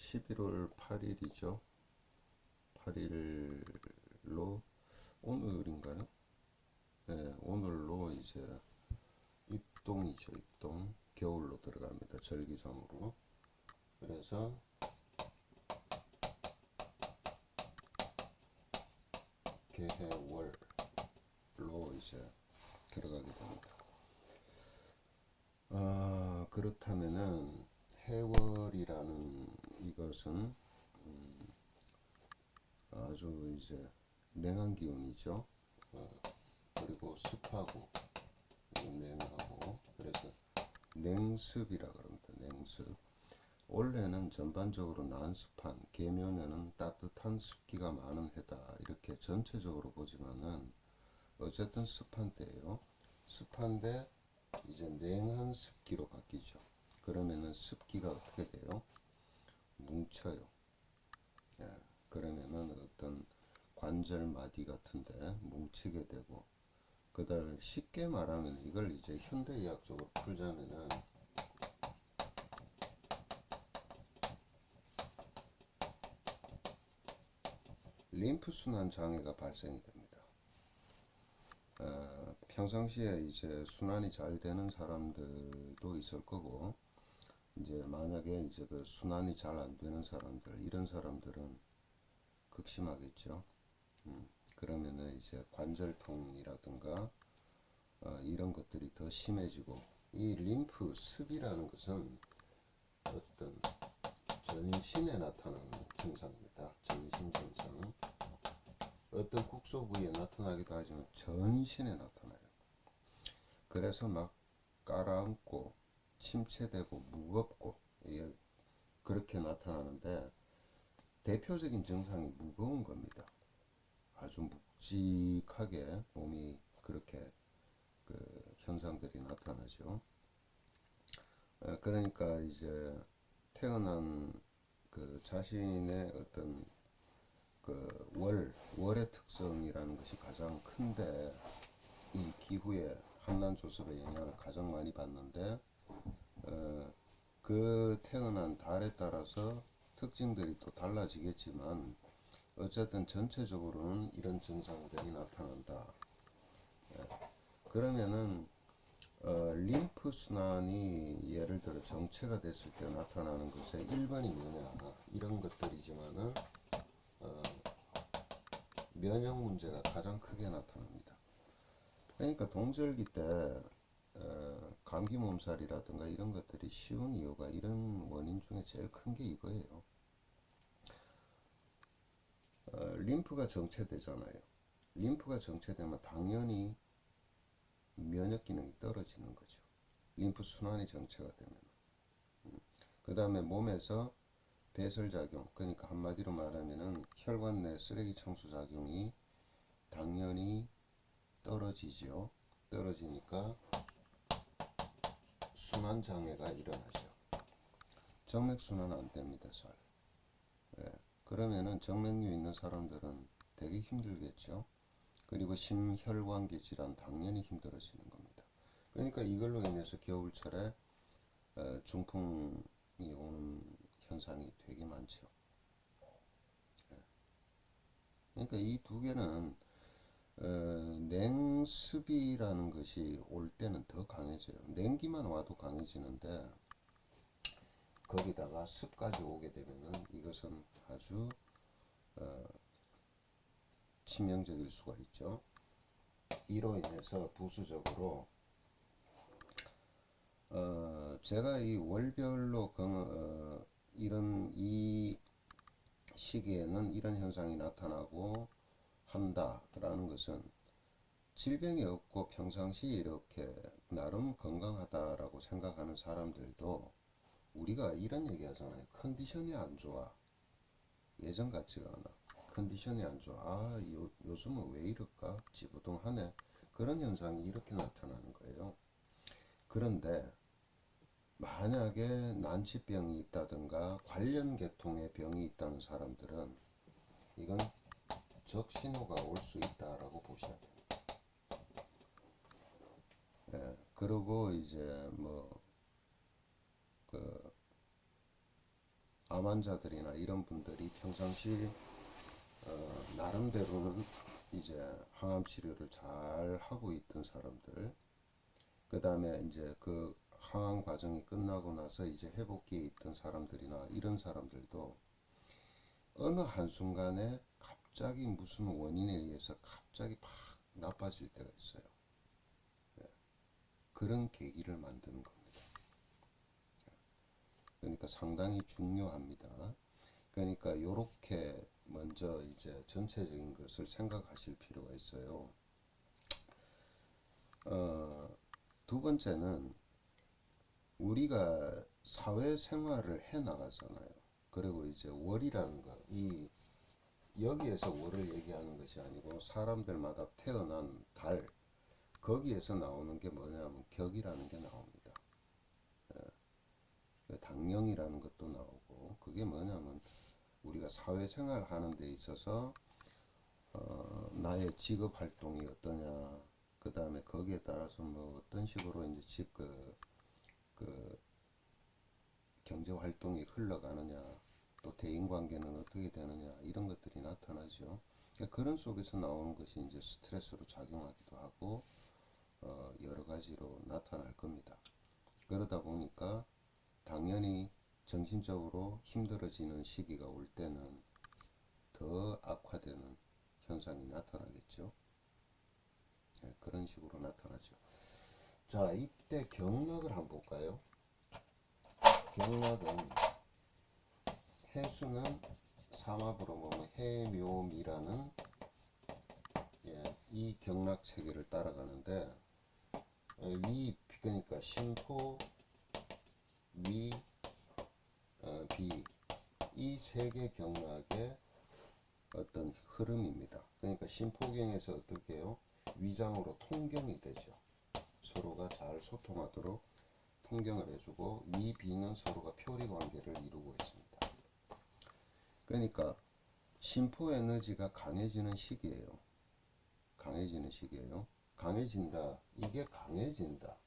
11월 8일이죠. 8일로 오늘인가요? 네, 오늘로 이제 입동이죠. 입동. 겨울로 들어갑니다. 절기상으로. 그래서 개해월로 이제 들어가게 됩니다. 그렇다면은 해월이라는 이것은 아주 이제 냉한 기운이죠. 그리고 습하고 냉하고, 그래서 냉습이라 그럽니다. 냉습. 원래는 전반적으로 난습한, 계면에는 따뜻한 습기가 많은 해다, 이렇게 전체적으로 보지만은 어쨌든 습한 때예요. 습한데 이제 냉한 습기로 바뀌죠. 그러면은 습기가 어떻게 돼요? 뭉쳐요. 예, 그러면은 어떤 관절 마디 같은데 뭉치게 되고, 그다음에 쉽게 말하면 이걸 이제 현대의학적으로 풀자면은 림프순환 장애가 발생이 됩니다. 평상시에 이제 순환이 잘 되는 사람들도 있을 거고, 이제 만약에 이제 그 순환이 잘 안 되는 사람들, 이런 사람들은 극심하겠죠. 그러면은 이제 관절통이라든가 이런 것들이 더 심해지고, 이 림프 습이라는 것은 어떤 전신에 나타나는 증상입니다. 전신 증상. 어떤 국소 부위에 나타나기도 하지만 전신에 나타나요. 그래서 막 깔아앉고 침체되고 무겁고, 그렇게 나타나는데, 대표적인 증상이 무거운 겁니다. 아주 묵직하게 몸이 그렇게 그 현상들이 나타나죠. 그러니까 이제 태어난 그 자신의 어떤 그 월의 특성이라는 것이 가장 큰데, 이 기후의 한난 조섭의 영향을 가장 많이 받는데, 그 태어난 달에 따라서 특징들이 또 달라지겠지만 어쨌든 전체적으로는 이런 증상들이 나타난다. 그러면은 림프 순환이 예를 들어 정체가 됐을 때 나타나는 것에 1번이 뭐냐, 이런 것들이지만은 면역 문제가 가장 크게 나타납니다. 그러니까 동절기 때 감기 몸살이라든가 이런 것들이 쉬운 이유가 이런 원인 중에 제일 큰 게 이거예요. 림프가 정체되잖아요. 림프가 정체되면 당연히 면역 기능이 떨어지는 거죠. 림프 순환이 정체가 되면. 그 다음에 몸에서 배설작용, 그러니까 한마디로 말하면은 혈관 내 쓰레기 청소 작용이 당연히 떨어지죠. 떨어지니까 순환 장애가 일어나죠. 정맥 순환 안 됩니다, 잘. 그러면은 정맥류 있는 사람들은 되게 힘들겠죠. 그리고 심혈관계 질환 당연히 힘들어지는 겁니다. 그러니까 이걸로 인해서 겨울철에 중풍이 오는 현상이 되게 많죠. 그러니까 이 두 개는 냉습이라는 것이 올 때는 더 강해져요. 냉기만 와도 강해지는데, 거기다가 습까지 오게 되면은 이것은 아주 치명적일 수가 있죠. 이로 인해서 부수적으로 제가 이 월별로 이런 이 시기에는 이런 현상이 나타나고 한다라는 것은, 질병이 없고 평상시에 이렇게 나름 건강하다라고 생각하는 사람들도 우리가 이런 얘기 하잖아요. 컨디션이 안 좋아. 예전 같지가 않아. 컨디션이 안 좋아. 요즘은 왜 이럴까? 찌부둥하네. 그런 현상이 이렇게 나타나는 거예요. 그런데 만약에 난치병이 있다든가 관련 계통의 병이 있다는 사람들은 이건 적신호가 올 수 있다라고 보셔야 됩니다. 그리고 이제 뭐 암 환자들이나 이런 분들이 평상시 나름대로는 이제 항암 치료를 잘 하고 있던 사람들, 그 다음에 이제 그 항암 과정이 끝나고 나서 이제 회복기에 있던 사람들이나 이런 사람들도 어느 한순간에 갑자기 무슨 원인에 의해서 갑자기 팍 나빠질 때가 있어요. 그런 계기를 만드는 겁니다. 그러니까 상당히 중요합니다. 그러니까 요렇게 먼저 이제 전체적인 것을 생각하실 필요가 있어요. 두 번째는 우리가 사회생활을 해 나가잖아요. 그리고 이제 월이라는 거, 여기에서 월을 얘기하는 것이 아니고 사람들마다 태어난 달, 거기에서 나오는 게 뭐냐면 격이라는 게 나옵니다. 당령이라는 것도 나오고, 그게 뭐냐면 우리가 사회생활 하는 데 있어서 나의 직업 활동이 어떠냐, 그 다음에 거기에 따라서 뭐 어떤 식으로 이제 그 경제 활동이 흘러가느냐, 또 대인 관계는 어떻게 되느냐, 이런 것들이 나타나죠. 그러니까 그런 속에서 나오는 것이 이제 스트레스로 작용하기도 하고 여러 가지로 나타날 겁니다. 그러다 보니까 당연히 정신적으로 힘들어지는 시기가 올 때는 더 악화되는 현상이 나타나겠죠. 네, 그런 식으로 나타나죠. 자, 이때 경락을 한번 볼까요? 경락은 해수는 삼합으로 보면 해묘미라는 이 경락 체계를 따라가는데, 그러니까 신포, 위, 비, 이 세 개 경락의 어떤 흐름입니다. 그러니까 신포경에서 어떻게 해요? 위장으로 통경이 되죠. 서로가 잘 소통하도록 통경을 해주고, 위, 비는 서로가 표리 관계를 이루고 있습니다. 그러니까 신포 에너지가 강해지는 시기예요. 강해지는 시기예요. 강해진다. 이게 강해진다.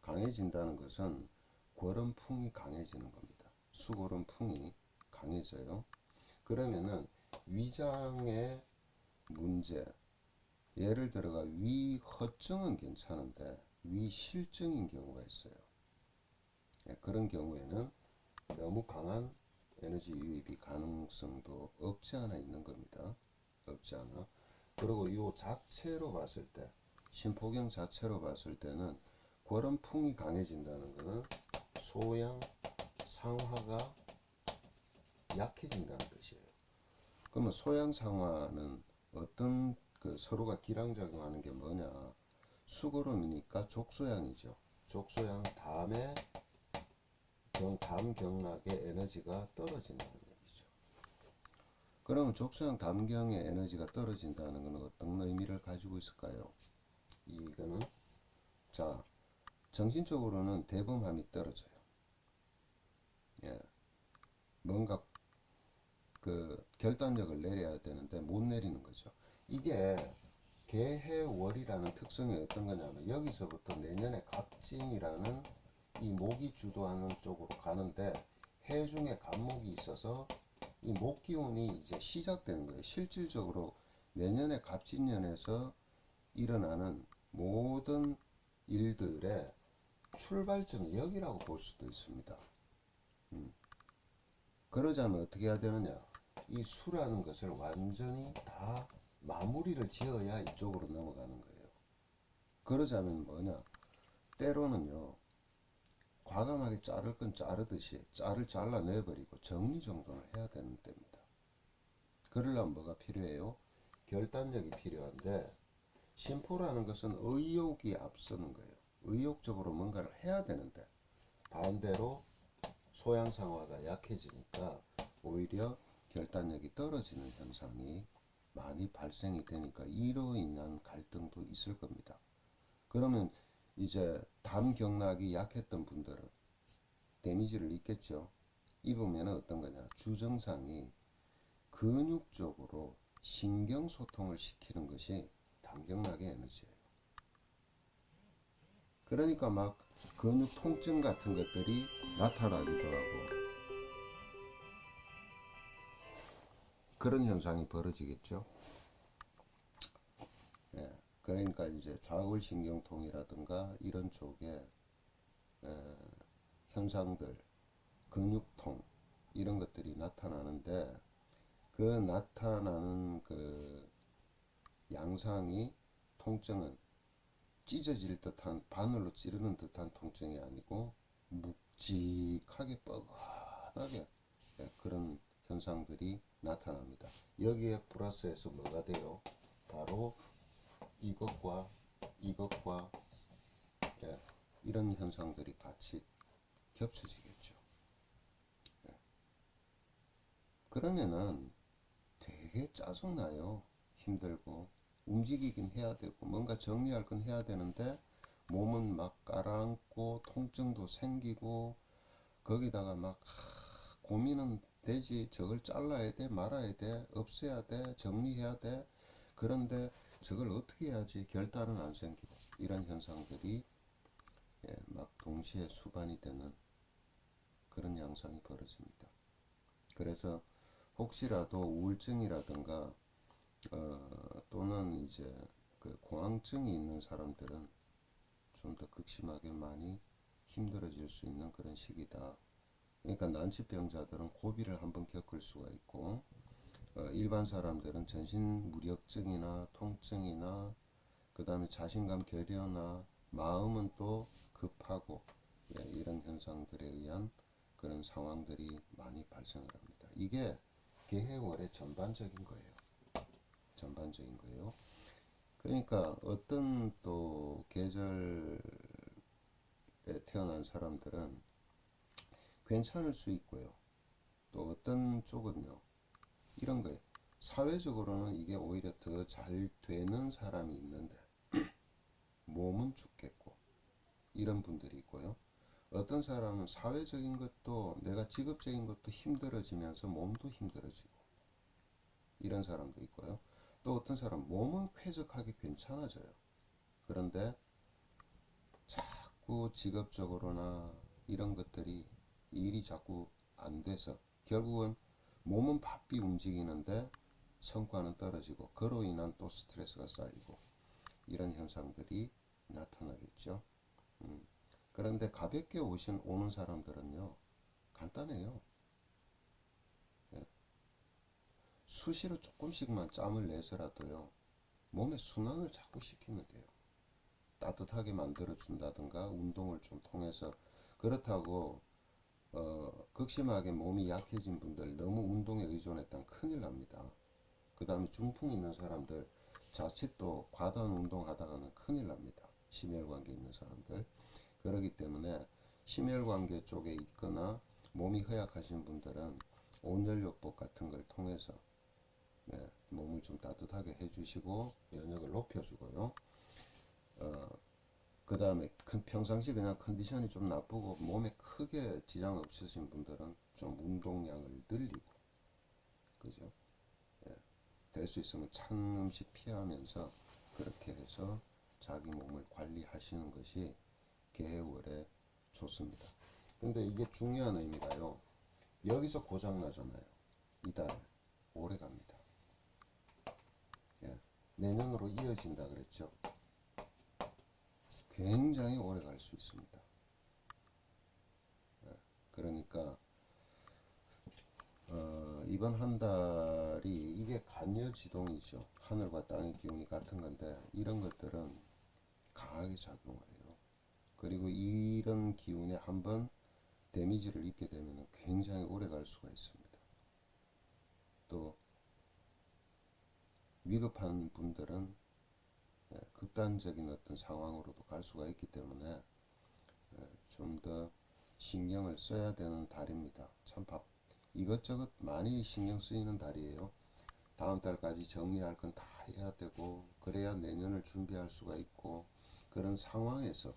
강해진다는 것은 고름풍이 강해지는 겁니다. 수고름풍이 강해져요. 그러면은 위장의 문제, 예를 들어가 위허증은 괜찮은데 위실증인 경우가 있어요. 그런 경우에는 너무 강한 에너지 유입이 가능성도 없지 않아 있는 겁니다. 없지 않아. 그리고 이 자체로 봤을 때, 신포경 자체로 봤을 때는 고름풍이 강해진다는 것은 소양 상화가 약해진다는 뜻이에요. 그러면 소양 상화는 어떤 서로가 기량작용하는 게 뭐냐? 수고름이니까 족소양이죠. 족소양 다음에 담경락의 에너지가 떨어진다는 얘기죠. 그러면 족소양 담경의 에너지가 떨어진다는 것은 어떤 의미를 가지고 있을까요? 이거는 자, 정신적으로는 대범함이 떨어져요. 뭔가 결단력을 내려야 되는데 못 내리는 거죠. 이게 개해월이라는 특성이 어떤 거냐면, 여기서부터 내년에 갑진이라는 이 목이 주도하는 쪽으로 가는데, 해 중에 갑목이 있어서 이 목기운이 이제 시작되는 거예요. 실질적으로 내년에 갑진년에서 일어나는 모든 일들의 출발점이 여기라고 볼 수도 있습니다. 그러자면 어떻게 해야 되느냐? 이 수라는 것을 완전히 다 마무리를 지어야 이쪽으로 넘어가는 거예요. 그러자면 뭐냐? 때로는요, 과감하게 자를 건 자르듯이 짤을 잘라내버리고 정리정돈을 해야 되는 때입니다. 그러려면 뭐가 필요해요? 결단력이 필요한데, 심포라는 것은 의욕이 앞서는 거예요. 의욕적으로 뭔가를 해야 되는데, 반대로 소양상화가 약해지니까 오히려 결단력이 떨어지는 현상이 많이 발생이 되니까 이로 인한 갈등도 있을 겁니다. 그러면 이제 담경락이 약했던 분들은 데미지를 입겠죠. 입으면 어떤 거냐? 주증상이 근육적으로 신경소통을 시키는 것이 담경락의 에너지예요. 그러니까 막 근육 통증 같은 것들이 나타나기도 하고, 그런 현상이 벌어지겠죠. 예, 그러니까 이제 좌골신경통이라든가 이런 쪽에 현상들, 근육통 이런 것들이 나타나는데, 그 나타나는 그 양상이, 통증은 찢어질 듯한, 바늘로 찌르는 듯한 통증이 아니고 묵직하게 뻐근하게, 그런 현상들이 나타납니다. 여기에 플러스해서 뭐가 돼요? 바로 이것과 이것과, 이런 현상들이 같이 겹쳐지겠죠. 그러면은 되게 짜증나요. 힘들고 움직이긴 해야 되고 뭔가 정리할 건 해야 되는데, 몸은 막 가라앉고 통증도 생기고, 거기다가 막 고민은 되지. 저걸 잘라야 돼, 말아야 돼, 없애야 돼, 정리해야 돼. 그런데 저걸 어떻게 해야지 결단은 안 생기고, 이런 현상들이 막 동시에 수반이 되는 그런 양상이 벌어집니다. 그래서 혹시라도 우울증이라든가 또는 이제 그 공황증이 있는 사람들은 좀 더 극심하게 많이 힘들어질 수 있는 그런 시기다. 그러니까 난치병자들은 고비를 한번 겪을 수가 있고, 일반 사람들은 전신무력증이나 통증이나 그 다음에 자신감 결여나 마음은 또 급하고, 이런 현상들에 의한 그런 상황들이 많이 발생을 합니다. 이게 계해월의 전반적인 거예요. 전반적인 거예요. 그러니까 어떤 또 계절에 태어난 사람들은 괜찮을 수 있고요. 또 어떤 쪽은요, 이런 거예요. 사회적으로는 이게 오히려 더 잘 되는 사람이 있는데 몸은 죽겠고, 이런 분들이 있고요. 어떤 사람은 사회적인 것도, 내가 직업적인 것도 힘들어지면서 몸도 힘들어지고, 이런 사람도 있고요. 또 어떤 사람 몸은 쾌적하게 괜찮아져요. 그런데 자꾸 직업적으로나 이런 것들이, 일이 자꾸 안 돼서 결국은 몸은 바삐 움직이는데 성과는 떨어지고, 그로 인한 또 스트레스가 쌓이고, 이런 현상들이 나타나겠죠. 그런데 가볍게 오는 사람들은요, 간단해요. 수시로 조금씩만 짬을 내서라도요, 몸의 순환을 자꾸 시키면 돼요. 따뜻하게 만들어 준다든가 운동을 좀 통해서. 그렇다고 극심하게 몸이 약해진 분들, 너무 운동에 의존했다면 큰일 납니다. 그 다음에 중풍 있는 사람들, 자칫 또 과다한 운동하다가는 큰일 납니다. 심혈관계 있는 사람들. 그렇기 때문에 심혈관계 쪽에 있거나 몸이 허약하신 분들은 온열요법 같은 걸 통해서 몸을 좀 따뜻하게 해주시고 면역을 높여주고요. 그 다음에 평상시 그냥 컨디션이 좀 나쁘고 몸에 크게 지장 없으신 분들은 좀 운동량을 늘리고, 그죠? 될 수 있으면 찬 음식 피하면서 그렇게 해서 자기 몸을 관리하시는 것이 계해월에 좋습니다. 근데 이게 중요한 의미가요, 여기서 고장 나잖아요. 이달 오래 갑니다. 내년으로 이어진다 그랬죠. 굉장히 오래 갈 수 있습니다. 그러니까 이번 한 달이, 이게 간여지동이죠. 하늘과 땅의 기운이 같은 건데, 이런 것들은 강하게 작용을 해요. 그리고 이런 기운에 한번 데미지를 입게 되면 굉장히 오래 갈 수가 있습니다. 또 위급한 분들은 극단적인 어떤 상황으로도 갈 수가 있기 때문에 좀 더 신경을 써야 되는 달입니다. 참 이것저것 많이 신경 쓰이는 달이에요. 다음 달까지 정리할 건 다 해야 되고, 그래야 내년을 준비할 수가 있고, 그런 상황에서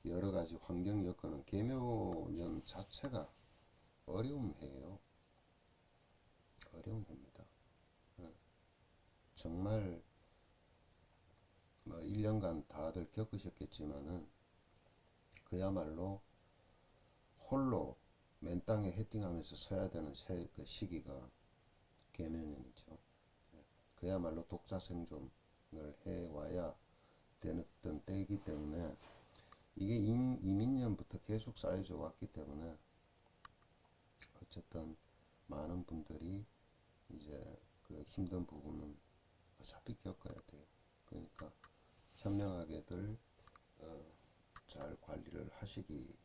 여러 가지 환경 여건은, 계묘년 자체가 어려운 해예요. 어려운 해입니다. 정말 뭐 1년간 다들 겪으셨겠지만은, 그야말로 홀로 맨 땅에 헤딩하면서 서야 되는 그 시기가 계면연이죠. 그야말로 독자 생존을 해와야 되던 때이기 때문에 이게 이민년부터 계속 쌓여져 왔기 때문에 어쨌든 많은 분들이 이제 그 힘든 부분은 어차피 겪어야 돼요. 그러니까 현명하게들 잘 관리를 하시기